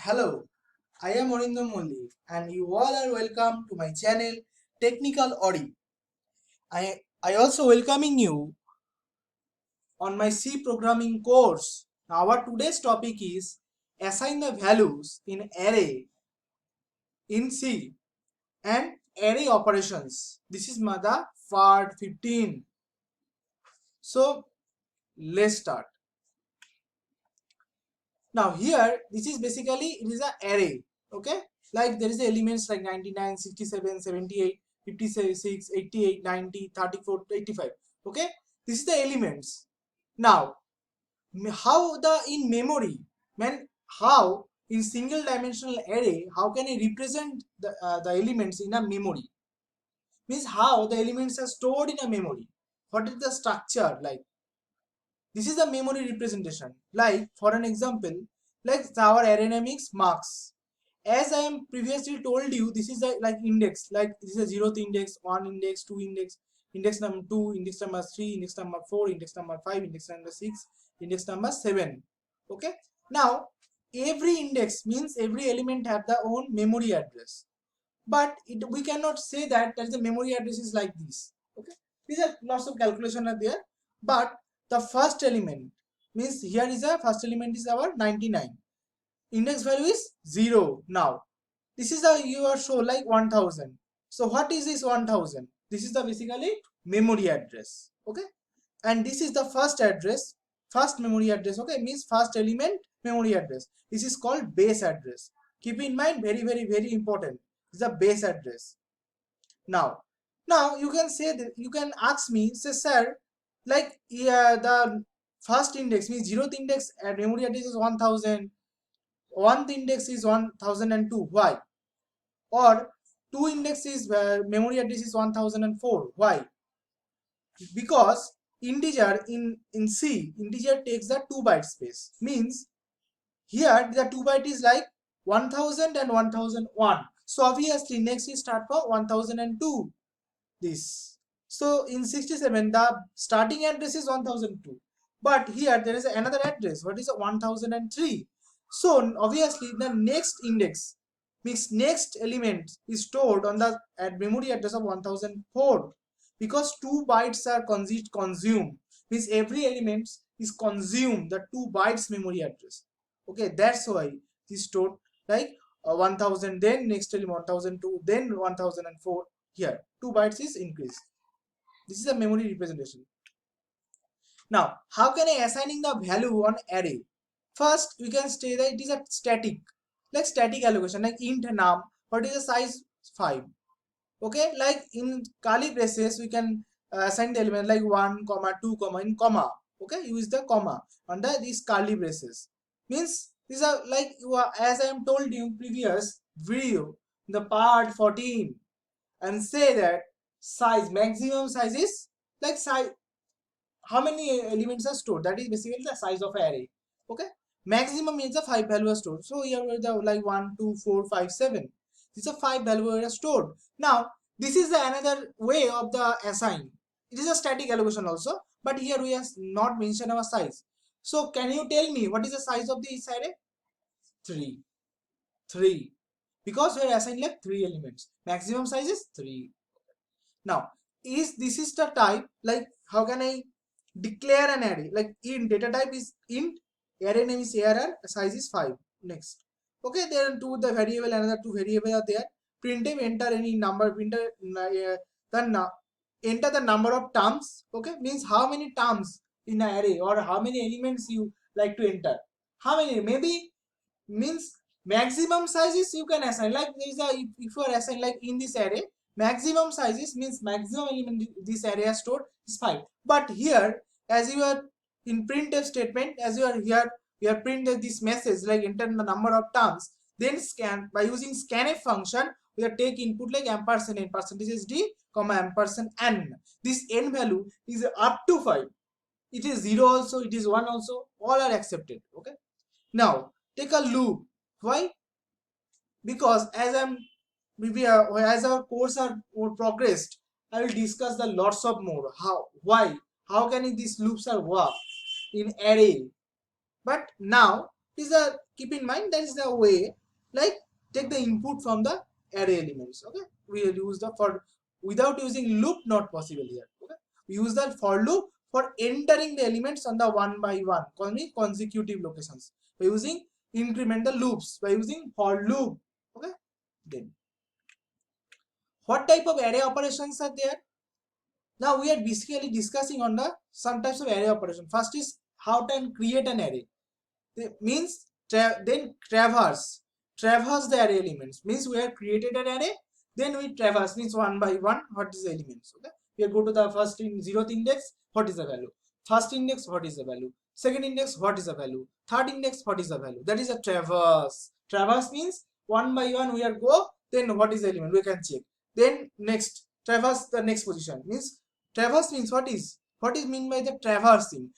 Hello, I am Orindo Molli and you all are welcome to my channel Technical Audi. I also welcoming you on my C programming course. Now our today's topic is assign the values in array in C and array operations. This is the part 15. So let's start. Now here this is basically it is an array, okay, like there is the elements like 99, 67, 78, 56, 88, 90, 34, 85. Okay, this is the elements. Now how the in memory, man, how in single dimensional array, how can I represent the elements in a memory? Means how the elements are stored in a memory. What is the structure like? This is the memory representation. Like for an example, like our array name is marks. As I am previously told you, this is a like index. Like this is a 0th index, 1 index, 2 index, index number 2, index number 3, index number 4, index number 5, index number 6, index number 7. Okay. Now every index means every element have the own memory address. But we cannot say that the memory address is like this. Okay. These are lots of calculation are there. But the first element means here is a first element is our 99, index value is 0. Now this is the you are show like 1000. So what is this 1000? This is the basically memory address. Okay, and this is the first address, first memory address. Okay, means first element memory address. This is called base address. Keep in mind, very important, is the base address. Now you can say that, you can ask me, say sir, like the first index means 0th index and memory address is 1000, 1th index is 1002. Why? Or 2 index is memory address is 1004. Why? Because integer in C, integer takes the 2 byte space. Means here the 2 byte is like 1000 and 1001. So obviously next is start from 1002. This. So in 67 the starting address is 1002. But here there is another address. What is 1003? So obviously the next index means next element is stored on the memory address of 1004, because 2 bytes are consumed, means every element is consumed the 2 bytes memory address. Okay, that's why this stored like 1000, then next element 1002, then 1004. Here 2 bytes is increased. This is a memory representation. Now how can I assigning the value on array? First we can say that it is a static, like static allocation, like int num. What is the size? 5. Okay, like in curly braces we can assign the element like 1 comma 2 comma in comma. Okay, use the comma under these curly braces. Means these are like you are, as I am told you previous video, the part 14, and say that size, maximum size is like size, how many elements are stored, that is basically the size of array. Okay, maximum means the 5 value are stored. So here were the like 1 2 4 5 7, these are 5 value are stored. Now this is the another way of the assign. It is a static allocation also, but here we have not mentioned our size. So can you tell me what is the size of this array? 3. 3, because we are assigning like 3 elements, maximum size is 3. Now is this is the type, like how can I declare an array? Like int, data type is int, array name is arr, size is 5. Next, okay, then to the variable, another 2 variable are there. Printf, enter any number, then enter the number of terms. Okay, means how many terms in an array or how many elements you like to enter. How many? Maybe means maximum sizes you can assign, like there is a, if you are assign like in this array maximum sizes means maximum element this array is stored is 5. But here as you are in printf statement, as you are here we are printed this message like enter the number of terms, then scan by using scanf function we are take input like ampersand n percentage d comma ampersand n. This n value is up to 5. It is 0 also, it is 1 also, all are accepted. Okay, now take a loop. Why? Because as as our course are more progressed, I will discuss the lots of more. How can these loops are work in array. But now Is a keep in mind that is the way, like take the input from the array elements. Okay, we will use the for without using loop, not possible here. Okay, we use the for loop for entering the elements on the one by one consecutive locations by using incremental loops, by using for loop. Okay, then what type of array operations are there? Now we are basically discussing on the some types of array operation. First is how to create an array. Means then traverse the array elements, means we have created an array, then we traverse, means one by one what is the elements. Okay, we go to the first in zeroth index, what is the value, first index, what is the value, second index, what is the value, third index, what is the value. That is a traverse means one by one we are go, then what is the element we can check, then next traverse the next position. Means traverse means what is mean by the traversing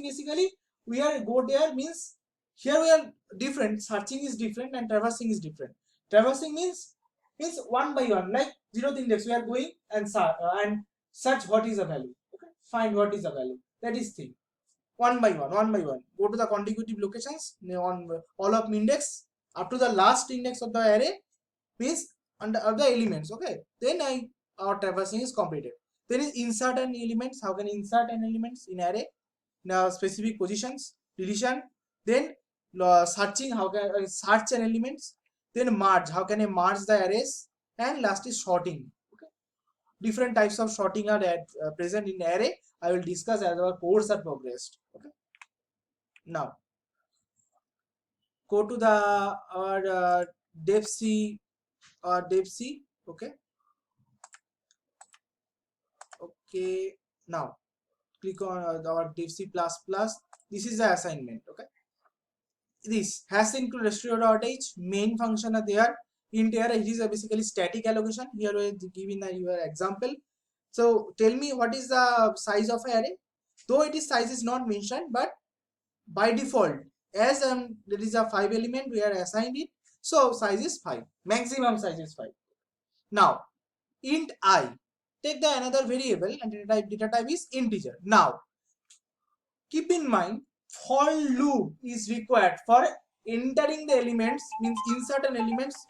basically we are go there, means here we are different, searching is different and traversing is different. Traversing means one by one, like zeroth index we are going and search what is the value. Okay, find what is the value, that is thing. One by one go to the consecutive locations on all of index up to the last index of the array, means under other elements. Okay, then our traversing is completed. Then is insert an elements. How can I insert an elements in array? Now specific positions, deletion, then searching, how can I search an elements, then merge, how can I merge the arrays, and last is sorting. Okay, different types of sorting are present in array. I will discuss as our course are progressed. Okay, now go to the our devc okay. Okay, now click on our devc++. This is the assignment. Okay, this hash include restore.h main function are there. Int array, it is a basically static allocation. Here we are giving your example. So tell me what is the size of array. Though it is size is not mentioned, but by default as there is a 5 element we are assigned it, so size is 5, maximum size is 5. Now int I, take the another variable and data type is integer. Now keep in mind for loop is required for entering the elements, means insert an elements.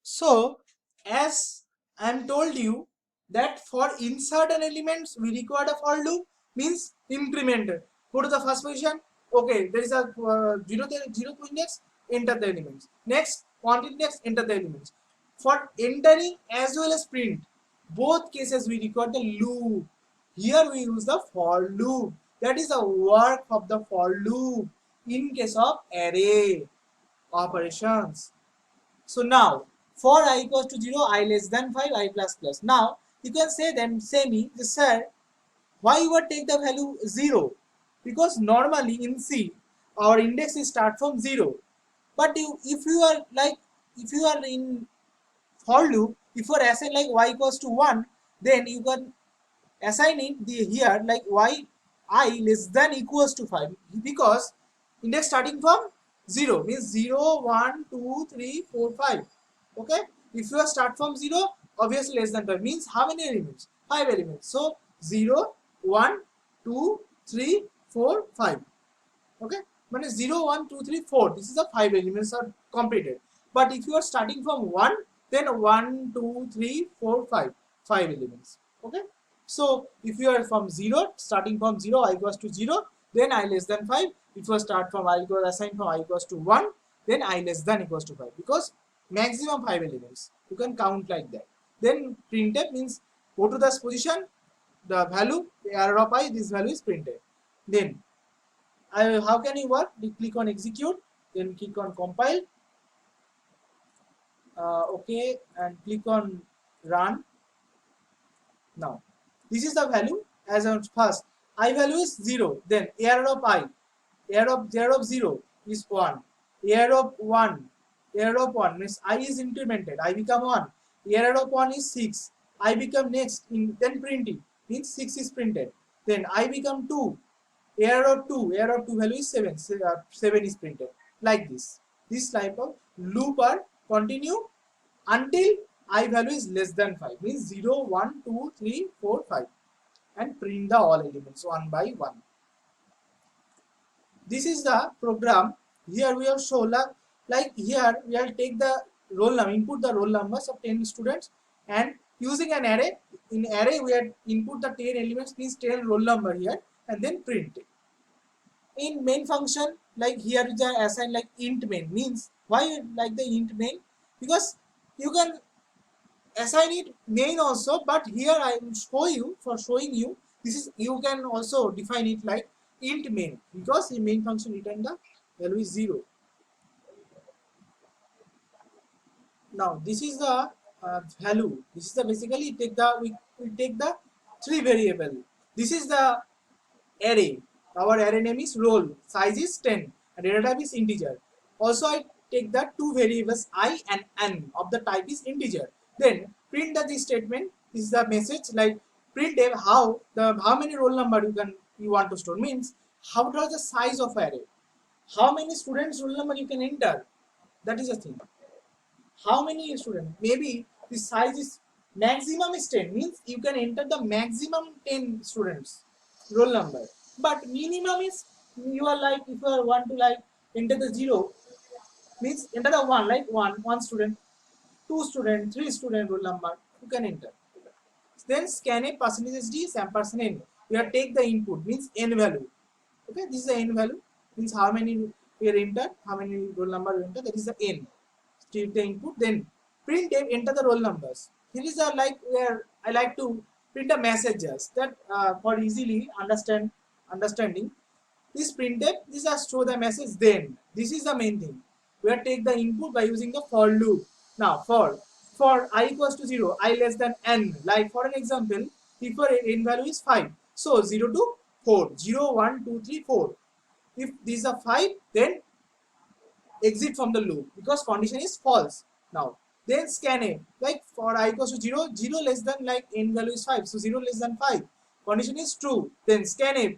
So as I am told you that for insert an elements we require a for loop, means incremented. Go to the first position. Okay, there is a zero index, enter the elements. Next one index, enter the elements. For entering as well as print, both cases we require the loop. Here we use the for loop. That is the work of the for loop in case of array operations. So now for I equals to 0, I less than 5, I plus plus. Now you can say them, say me, sir, why you would take the value 0? Because normally in C our index is start from 0. But if you are like, if you are in for loop, if you are assign like y equals to 1, then you can assign it the here like y I less than equals to 5, because index starting from 0 means 0 1 2 3 4 5. Okay, if you start from 0, obviously less than 5 means how many elements, 5 elements. So 0 1 2 3 4 5. Okay, but 0 1 2 3 4, this is the 5 elements are completed. But if you are starting from 1, then 1 2 3 4 5, 5 elements. Okay, so if you are from 0, starting from 0, I equals to 0, then I less than 5. If you start from I equals assigned from I equals to 1, then I less than equals to 5, because maximum 5 elements you can count like that. Then printf means go to this position, the value, the error of I, this value is printed. Then how can you work? You click on execute, then click on compile, okay, and click on run. Now this is the value as on first. I value is 0, then error of I, error of 0 is 1, error of 1, error of 1 means I is incremented, I become 1, error of 1 is 6, I become next, then printing means 6 is printed, then I become 2, error of 2 value is 7, 7 is printed, like this. This type of loop are continue until I value is less than 5, means 0 1 2 3 4 5, and print the all elements one by one. this is the program. Here we have shown like here we will take the roll number, input the roll numbers of 10 students, and using an array. In array we had input the 10 elements, means 10 roll number here, and then print it. In main function, like here is the assign like int main, means why like the int main, because you can assign it main also, but here I will showing you this is, you can also define it like int main, because in main function return the value is 0. Now this is the value. This is the basically take the we take the three variable. This is the array. Our array name is roll. Size is 10 and data type is integer. Also I take the two variables I and n of the type is integer. Then print the this statement. This is the message like print how many roll number you want to store, means how does the size of array, how many students roll number you can enter, that is the thing. How many students, maybe the size is maximum is 10, means you can enter the maximum 10 students roll number, but minimum is you are like if you want to like enter the 0, means enter the 1, like one student, 2 student, 3 student roll number you can enter. Then scan a percentage d ampersand n, we are take the input, means n value. Okay, this is the n value, means how many we are enter, how many roll number we enter, that is the n. Take the input, then print enter the roll numbers. Here is a like where I like to print a messages that for easily understanding. This printf, this is show the message. Then this is the main thing. We are take the input by using the for loop. Now for I equals to 0, I less than n. Like for an example, if your n value is 5, so 0 to 4, 0, 1, 2, 3, 4. If these are 5, then exit from the loop because condition is false. Now then scan a, like for I equals to 0, 0 less than like n value is 5, so 0 less than 5, condition is true. Then scan a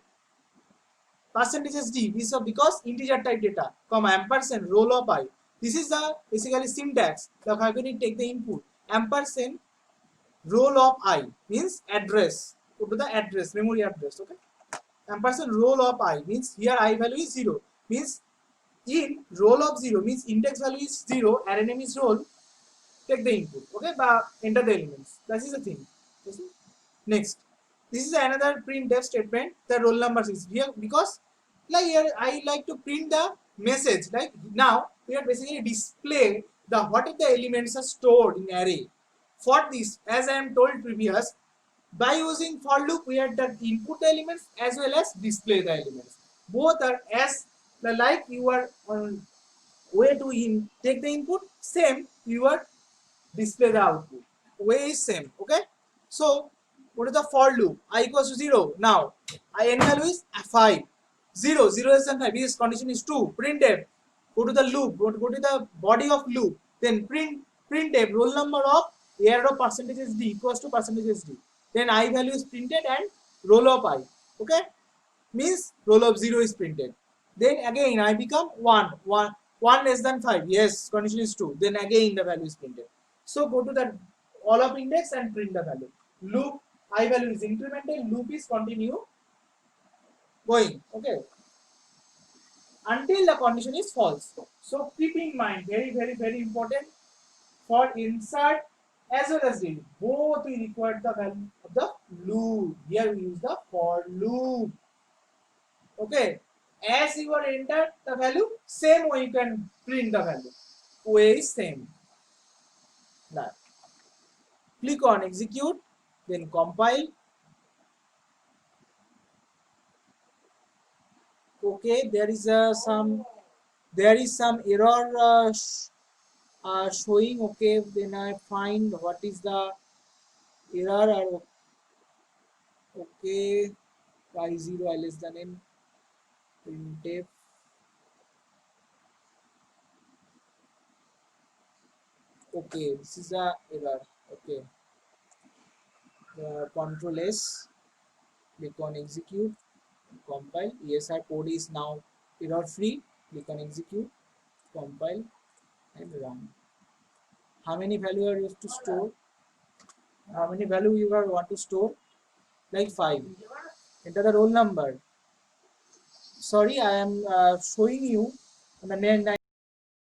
percentages d, this is because integer type data, comma ampersand roll of I. This is the basically syntax. The how can you take the input, ampersand roll of I means address, go to the address, memory address. Okay, ampersand roll of I means here I value is 0, means in roll of 0 means index value is 0, array name is roll, take the input. Okay, but enter the elements. That is the thing. Next, this is another printf statement. The roll numbers is here because like here I like to print the message. Like now we are basically display the what if the elements are stored in array. For this, as I am told previous, by using for loop we have the input the elements as well as display the elements. Both are as like you are on way to take the input, same you are display the output, way is same. Okay, so what is the for loop, I equals to 0. Now I n value is 5, 0 less than 5, this condition is true. Printf, go to the loop, go to the body of loop, then printf roll number of arrow percentages d equals to percentages d, then I value is printed and roll of I. Okay, means roll of 0 is printed. Then again I become 1 less than 5, yes condition is true, then again the value is printed. So go to the all of index and print the value. Loop I value is incremental, loop is continue going. Okay, until the condition is false. So keep in mind, very important, for insert as well as delete, both we require the value of the loop. Here we use the for loop. Okay, as you are enter the value, same way you can print the value, way is same. Now click on execute, then compile. Okay, there is some error showing. Okay, then I find what is the error. Okay, y0 I less than n, printf. Okay, this is the error. Okay, control S, click on execute, compile. ESR code is now error free. Click on execute, compile and run. How many value are you have to store? How many value you are want to store? Like 5. Enter the roll number. sorry, I am showing you the